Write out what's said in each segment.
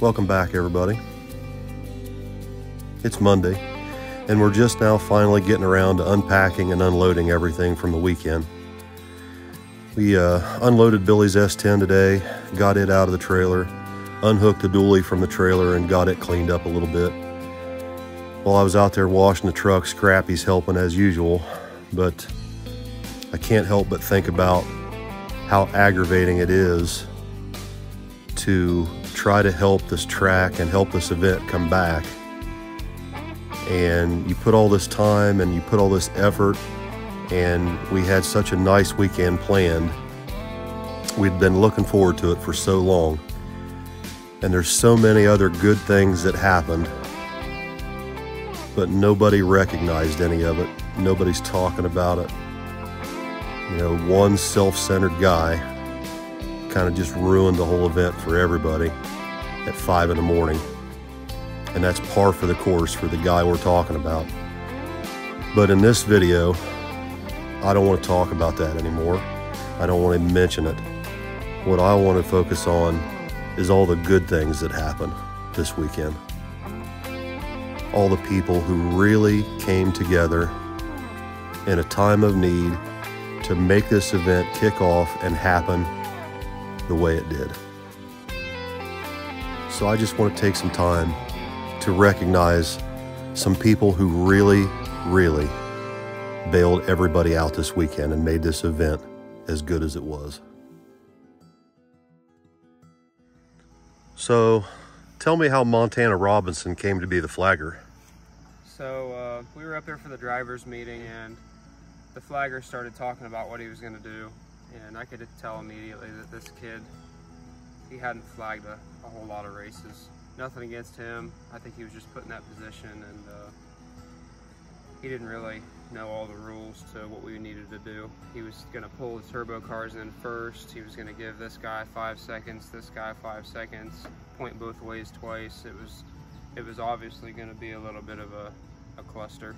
Welcome back, everybody. It's Monday, and we're just now finally getting around to unpacking and unloading everything from the weekend. We unloaded Billy's S10 today, got it out of the trailer, unhooked the dually from the trailer, and got it cleaned up a little bit. While I was out there washing the truck, Scrappy's helping as usual, but I can't help but think about how aggravating it is to try to help this track and help this event come back. And you put all this time and you put all this effort, and we had such a nice weekend planned. We'd been looking forward to it for so long. And there's so many other good things that happened, but nobody recognized any of it. Nobody's talking about it. You know, one self-centered guy kind of just ruined the whole event for everybody at 5 in the morning. And that's par for the course for the guy we're talking about. But in this video, I don't want to talk about that anymore. I don't want to mention it. What I want to focus on is all the good things that happened this weekend. All the people who really came together in a time of need to make this event kick off and happen the way it did. So I just want to take some time to recognize some people who really bailed everybody out this weekend and made this event as good as it was. So tell me how Montana Robinson came to be the flagger. So we were up there for the drivers meeting, and the flagger started talking about what he was going to do, and I could tell immediately that this kid, he hadn't flagged a whole lot of races. Nothing against him. I think he was just put in that position, and he didn't really know all the rules to what we needed to do. He was going to pull the turbo cars in first. He was going to give this guy 5 seconds, this guy 5 seconds, point both ways twice. It was obviously going to be a little bit of a cluster.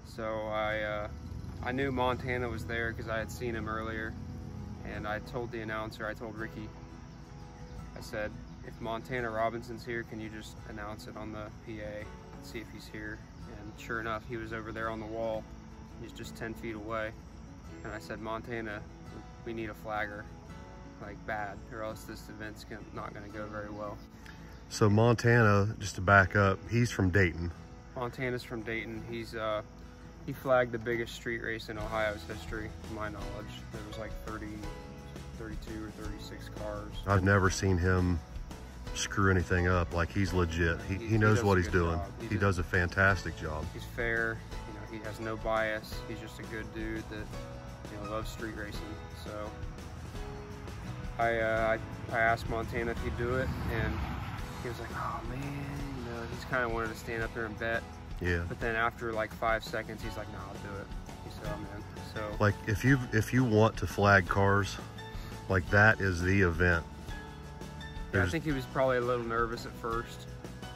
So I knew Montana was there because I had seen him earlier, and I told the announcer, I told Ricky, I said, if Montana Robinson's here, can you just announce it on the PA and see if he's here? And sure enough, he was over there on the wall. He's just 10 feet away. And I said, Montana, we need a flagger, like bad, or else this event's not gonna go very well. So Montana, just to back up, he's from Dayton. Montana's from Dayton. He flagged the biggest street race in Ohio's history, to my knowledge. There was like 32 or 36 cars. I've never seen him screw anything up. Like, he's legit. He knows what he's doing. He does a fantastic job. He's fair. You know, he has no bias. He's just a good dude that loves street racing. So I asked Montana if he'd do it, and he was like, oh man, he's kind of wanted to stand up there and bet. Yeah. But then after like 5 seconds, he's like, no, I'll do it. He said, oh man. So like, if you want to flag cars, like, that is the event. Yeah, I think he was probably a little nervous at first,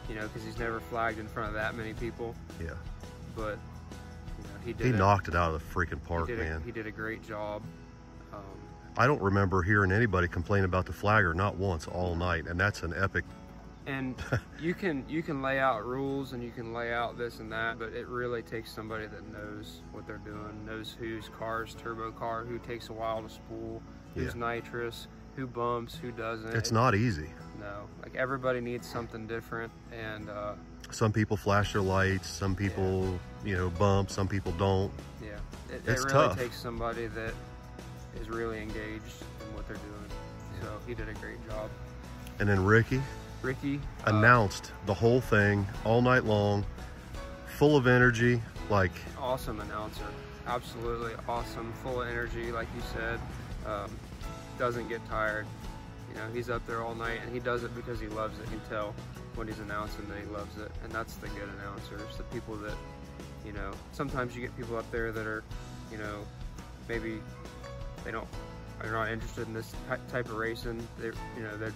because he's never flagged in front of that many people. Yeah. But he knocked it out of the freaking park, man. He did a great job. I don't remember hearing anybody complain about the flagger, not once, all night, and that's an epic. And you can lay out rules and you can lay out this and that, but it really takes somebody that knows what they're doing, knows whose car's turbo car, who takes a while to spool, who's nitrous, who bumps, who doesn't. It's not easy. No, like, everybody needs something different, and some people flash their lights, some people bump, some people don't. Yeah, it really tough. Takes somebody that is really engaged in what they're doing. So he did a great job. And then Ricky announced the whole thing all night long, full of energy. Like, awesome announcer, absolutely awesome, full of energy, like you said. Doesn't get tired. He's up there all night, and he does it because he loves it. You can tell when he's announcing that he loves it, and that's the good announcers, the people that, sometimes you get people up there that are, maybe they're not interested in this type of racing. They're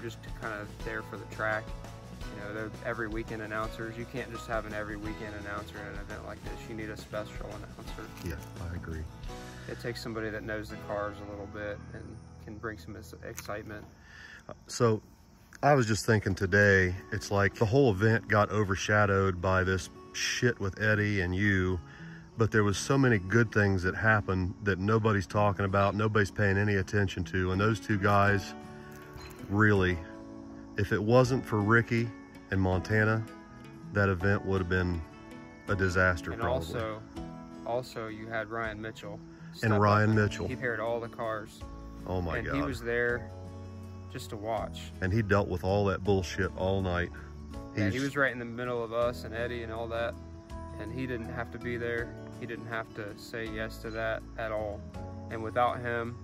just kind of there for the track. They're every weekend announcers. You can't just have an every weekend announcer at an event like this. You need a special announcer. Yeah, I agree. It takes somebody that knows the cars a little bit and can bring some excitement. So I was just thinking today, it's like the whole event got overshadowed by this shit with Eddie and you, but there was so many good things that happened that nobody's talking about, nobody's paying any attention to, and those two guys, really, if it wasn't for Ricky and Montana, that event would have been a disaster. And probably. also you had Ryan Mitchell. And Ryan Mitchell. He paired all the cars. Oh my God. And he was there just to watch. And he dealt with all that bullshit all night. Yeah, he was right in the middle of us and Eddie and all that. And he didn't have to be there. He didn't have to say yes to that at all. And without him,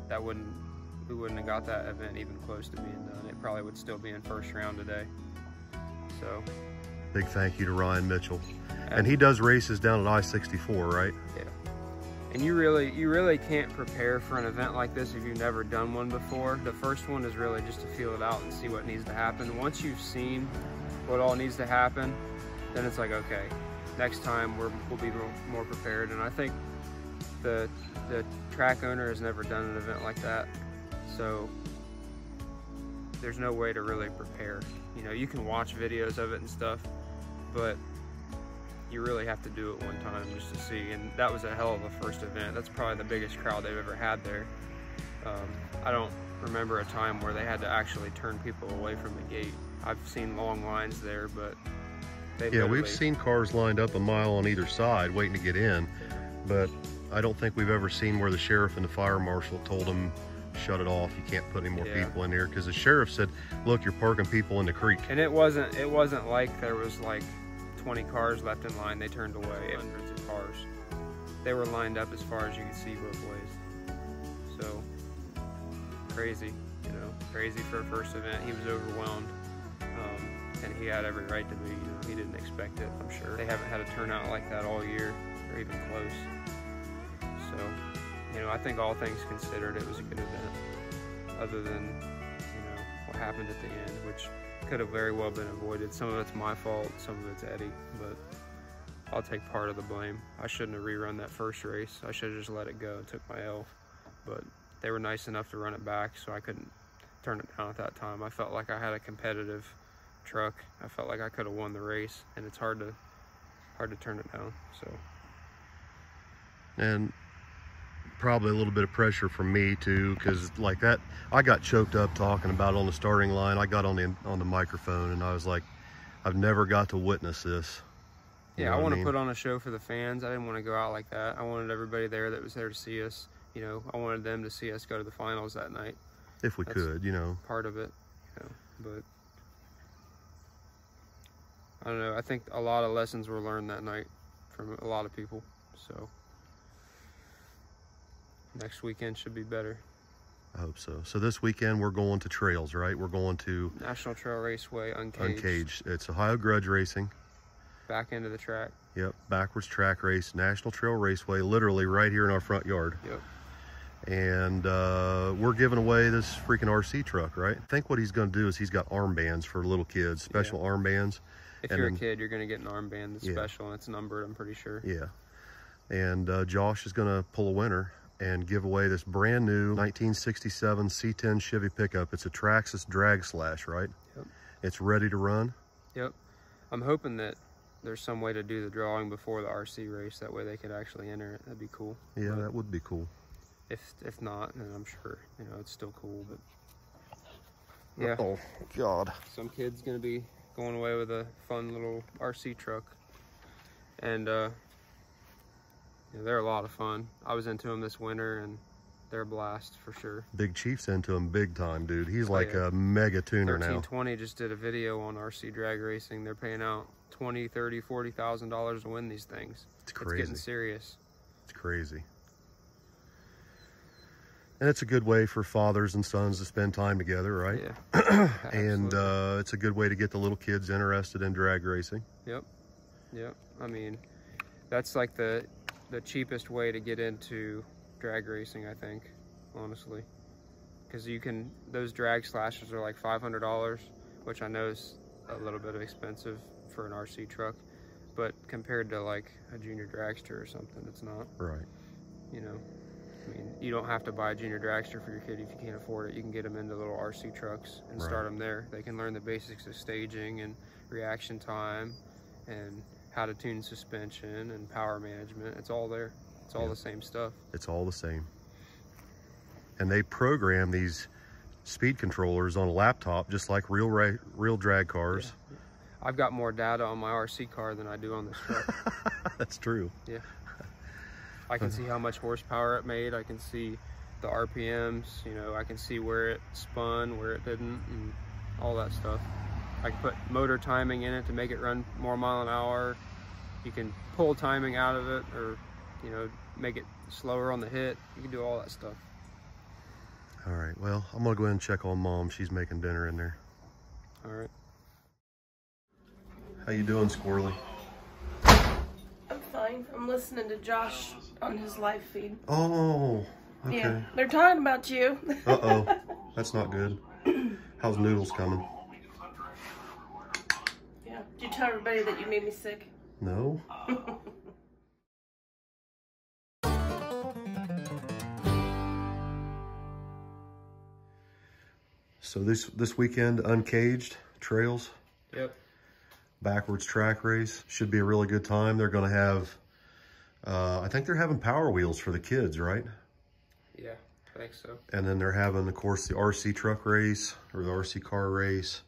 we wouldn't have got that event even close to being done. It probably would still be in first round today. So big thank you to Ryan Mitchell. And he does races down at I-64, right? Yeah. And you really can't prepare for an event like this if you've never done one before. The first one is really just to feel it out and see what needs to happen. Once you've seen what all needs to happen, then it's like, okay, next time we'll be more prepared. And I think the track owner has never done an event like that, so there's no way to really prepare. You know, you can watch videos of it and stuff, but you really have to do it one time just to see. And that was a hell of a first event. That's probably the biggest crowd they've ever had there. I don't remember a time where they had to actually turn people away from the gate. I've seen long lines there, but we've seen cars lined up a mile on either side waiting to get in, but I don't think we've ever seen where the sheriff and the fire marshal told them, shut it off, you can't put any more people in here, because the sheriff said, look, you're parking people in the creek. And it wasn't like there was like 20 cars left in line they turned away. Hundreds of cars. They were lined up as far as you could see both ways. So crazy, you know, crazy for a first event. He was overwhelmed, and he had every right to be. You know, he didn't expect it, I'm sure. They haven't had a turnout like that all year, or even close. So, you know, I think all things considered, it was a good event, other than, you know, what happened at the end, which could have very well been avoided. Some of it's my fault, some of it's Eddie, but I'll take part of the blame. I shouldn't have rerun that first race. I should have just let it go and took my L, but they were nice enough to run it back, so I couldn't turn it down at that time. I felt like I had a competitive truck. I felt like I could have won the race, and it's hard to turn it down. So, and probably a little bit of pressure from me too, because like that, I got choked up talking about it on the starting line. I got on the microphone and I was like, I've never got to witness this. Yeah, I want to put on a show for the fans. I didn't want to go out like that. I wanted everybody there that was there to see us. You know, I wanted them to see us go to the finals that night. If we could, you know. Part of it, you know, but I don't know. I think a lot of lessons were learned that night from a lot of people. So next weekend should be better. I hope so. So this weekend we're going to trails, right? We're going to National Trail Raceway, Uncaged. Uncaged. It's Ohio Grudge Racing. Back into the track. Yep, backwards track race, National Trail Raceway, literally right here in our front yard. Yep. And we're giving away this freaking RC truck, right? I think what he's going to do is he's got armbands for little kids, special armbands. If you're a kid, you're going to get an armband that's special, and it's numbered, I'm pretty sure. Yeah. And Josh is going to pull a winner and give away this brand new 1967 C10 Chevy pickup. It's a Traxxas Drag Slash, right? Yep. It's ready to run. Yep. I'm hoping that there's some way to do the drawing before the RC race. That way they could actually enter it. That'd be cool. Yeah, that would be cool. If not, then I'm sure, you know, it's still cool, but yeah. Oh, God. Some kid's going to be going away with a fun little RC truck. And yeah, they're a lot of fun. I was into them this winter, and they're a blast for sure. Big Chief's into him big time, dude. He's like a mega tuner now. 1320 just did a video on RC drag racing. They're paying out $20,000, $30,000, $40,000 to win these things. It's crazy. It's getting serious. It's crazy. And it's a good way for fathers and sons to spend time together, right? Yeah. And it's a good way to get the little kids interested in drag racing. Yep. Yep. I mean, that's like the cheapest way to get into drag racing, I think, honestly. Because those drag slashes are like $500, which I know is a little bit expensive for an RC truck, but compared to like a junior dragster or something, it's not. Right. You know. I mean, you don't have to buy a junior dragster for your kid if you can't afford it. You can get them into little RC trucks and start them there. They can learn the basics of staging and reaction time and how to tune suspension and power management. It's all there. It's all the same stuff. It's all the same. And they program these speed controllers on a laptop just like real drag cars. Yeah. I've got more data on my RC car than I do on this truck. That's true. Yeah. I can see how much horsepower it made. I can see the RPMs, you know, I can see where it spun, where it didn't, and all that stuff. I can put motor timing in it to make it run more mile an hour. You can pull timing out of it, or, you know, make it slower on the hit. You can do all that stuff. All right, well, I'm gonna go ahead and check on Mom. She's making dinner in there. All right. How you doing, Squirrely? I'm fine. I'm listening to Josh on his live feed. Oh, okay. Yeah, they're talking about you. Uh-oh, that's not good. How's Noodles coming? Yeah. Did you tell everybody that you made me sick? No. So this weekend, Uncaged Trails. Yep. Backwards track race. Should be a really good time. They're going to have, I think they're having Power Wheels for the kids, right? Yeah, I think so. And then they're having, of course, the RC truck race or the RC car race.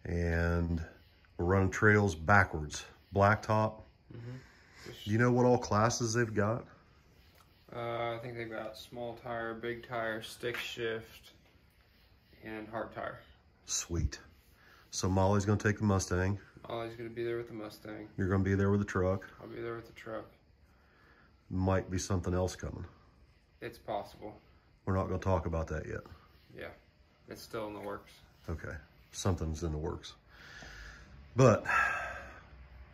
And we're running trails backwards. Blacktop. Do you know what all classes they've got? I think they've got small tire, big tire, stick shift, and hard tire. Sweet. So Molly's going to take the Mustang. Ollie's going to be there with the Mustang. You're going to be there with the truck. I'll be there with the truck. Might be something else coming. It's possible. We're not going to talk about that yet. Yeah, it's still in the works. Okay, something's in the works. But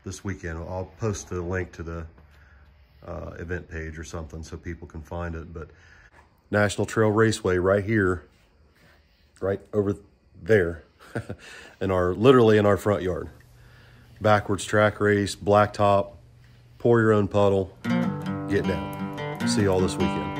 this weekend, I'll post a link to the event page or something so people can find it. But National Trail Raceway right here, right over there, literally in our front yard. Backwards track race, blacktop, pour your own puddle, get down. See you all this weekend.